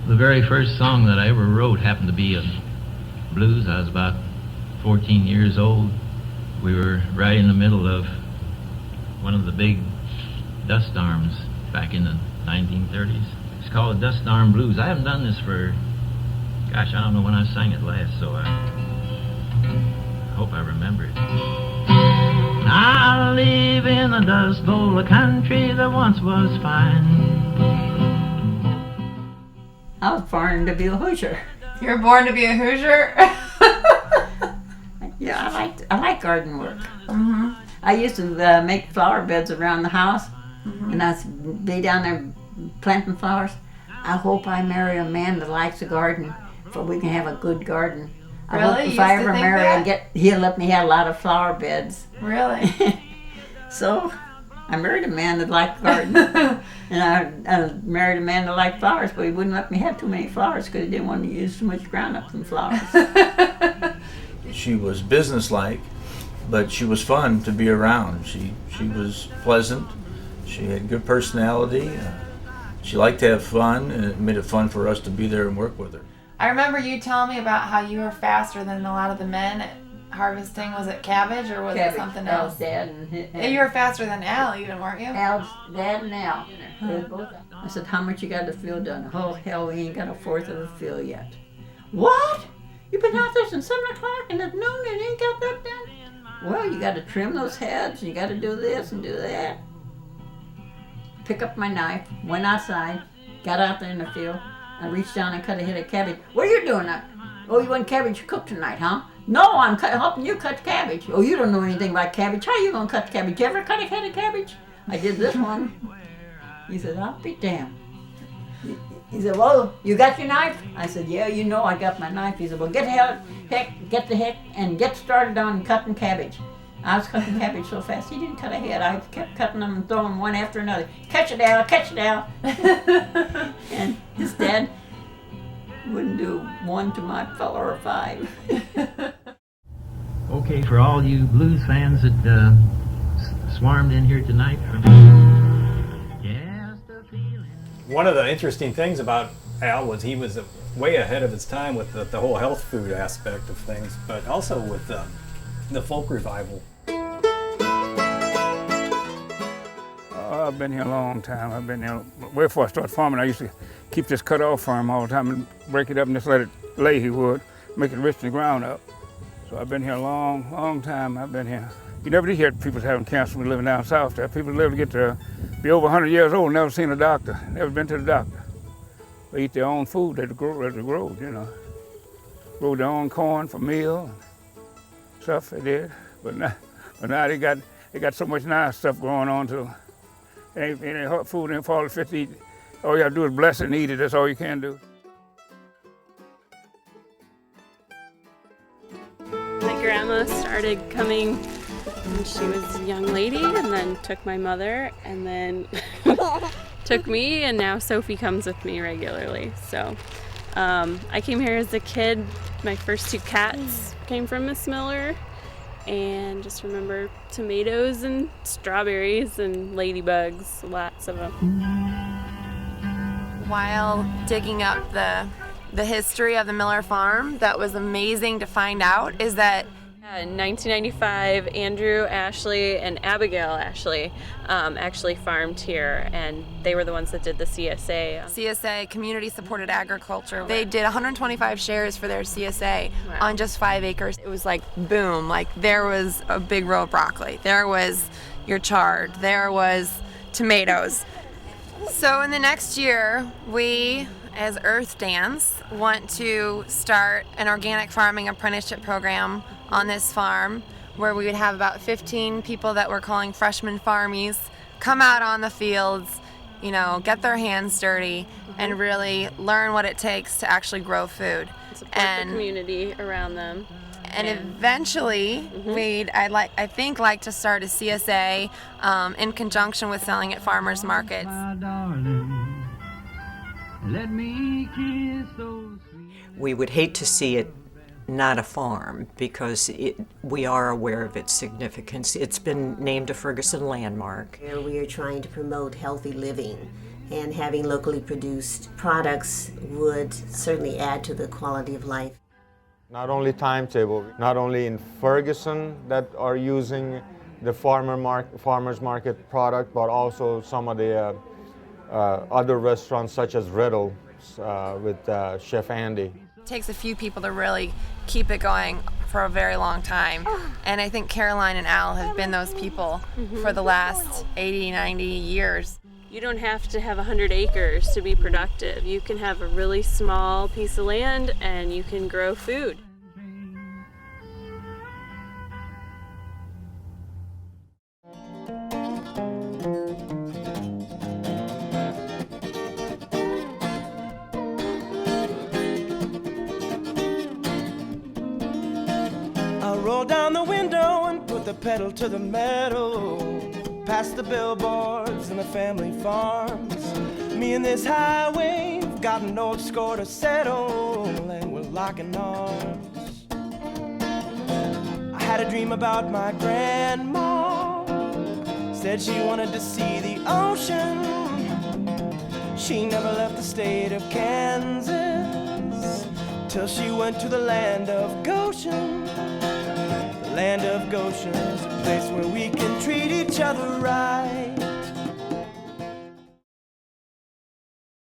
The very first song that I ever wrote happened to be a blues. I was about 14 years old. We were right in the middle of one of the big dust storms back in the 1930s. It's called the Dust Storm Blues. I haven't done this for, gosh, I don't know when I sang it last, so I hope I remember it. I live in a dust bowl, a country that once was fine. I was born to be a Hoosier. You were born to be a Hoosier? Yeah, I like garden work. Mm-hmm. I used to make flower beds around the house, and I'd be down there planting flowers. I hope I marry a man that likes a garden, so we can have a good garden. I Really? hope You if I used to ever think marry, that? he'll let me have a lot of flower beds. Really? So I married a man that liked a garden, and I married a man that liked flowers, but he wouldn't let me have too many flowers because he didn't want to use too much ground-ups and flowers. She was businesslike, but she was fun to be around. She was pleasant. She had good personality. She liked to have fun, and it made it fun for us to be there and work with her. I remember you telling me about how you were faster than a lot of the men at harvesting. Was it cabbage or was it something else? Al's dad and Yeah, you were faster than Al even, weren't you? Al's dad and Al. They were both. I said, how much you got the field done? Oh, hell, we ain't got a fourth of the field yet. What? You've been out there since 7 o'clock and at noon and ain't got that done? Well, you got to trim those heads, you got to do this and do that. Pick up my knife, went outside, got out there in the field. I reached down and cut a head of cabbage. What are you doing? Oh, you want cabbage cooked tonight, huh? No, I'm helping you cut cabbage. Oh, you don't know anything about cabbage. How you gonna cut cabbage? You ever cut a head of cabbage? I did this one. He said, I'll be damned. He said, well, you got your knife? I said, yeah, you know I got my knife. He said, well, get the heck and get started on cutting cabbage. I was cutting cabbage so fast, he didn't cut a head. I kept cutting them and throwing them one after another. Catch it, Al, catch it, Al. And his dad wouldn't do one to my fella or 5. Okay, for all you blues fans that swarmed in here tonight. Yes, the feeling. One of the interesting things about Al was he was way ahead of his time with the whole health food aspect of things, but also with the folk revival. I've been here a long time. I've been here way before I started farming. I used to keep this cut off farm all the time and break it up and just let it lay, he would, make it rich in the ground up. So I've been here a long, long time. I've been here. You never did hear people having cancer when living down south there. People live to get to be over 100 years old, never seen a doctor, never been to the doctor. They eat their own food that they grow, you know. Grow their own corn for meal and stuff they did. But now they got so much nice stuff going on too. Ain't hot food ain't fall fit to eat. All you have to do is bless it and eat it. That's all you can do. My grandma started coming when she was a young lady, and then took my mother, and then took me, and now Sophie comes with me regularly. So I came here as a kid. My first 2 cats came from Miss Mueller. And just remember tomatoes and strawberries and ladybugs, lots of them. While digging up the history of the Miller farm, that was amazing to find out is that In 1995, Andrew Ashley and Abigail Ashley actually farmed here, and they were the ones that did the CSA. Community Supported Agriculture. They did 125 shares for their CSA on just 5 acres. It was like boom, like there was a big row of broccoli, there was your chard, there was tomatoes. So in the next year, we as Earthdance want to start an organic farming apprenticeship program on this farm where we would have about 15 people that we're calling freshman farmies come out on the fields, you know, get their hands dirty and really learn what it takes to actually grow food. Support the community around them. And eventually, I think like to start a CSA in conjunction with selling at farmers markets. We would hate to see it not a farm because we are aware of its significance. It's been named a Ferguson landmark. We are trying to promote healthy living and having locally produced products would certainly add to the quality of life. Not only Timetable, not only in Ferguson that are using the farmers market product, but also some of the other restaurants such as Riddle with Chef Andy. It takes a few people to really keep it going for a very long time. And I think Caroline and Al have been those people for the last 80, 90 years. You don't have to have 100 acres to be productive. You can have a really small piece of land and you can grow food. I roll down the window and put the pedal to the metal. Past the billboards and the family farms. Me and this highway have got an old score to settle, and we're locking arms. I had a dream about my grandma. Said she wanted to see the ocean. She never left the state of Kansas till she went to the land of Goshen. The land of Goshen is a place where we can treat each other right.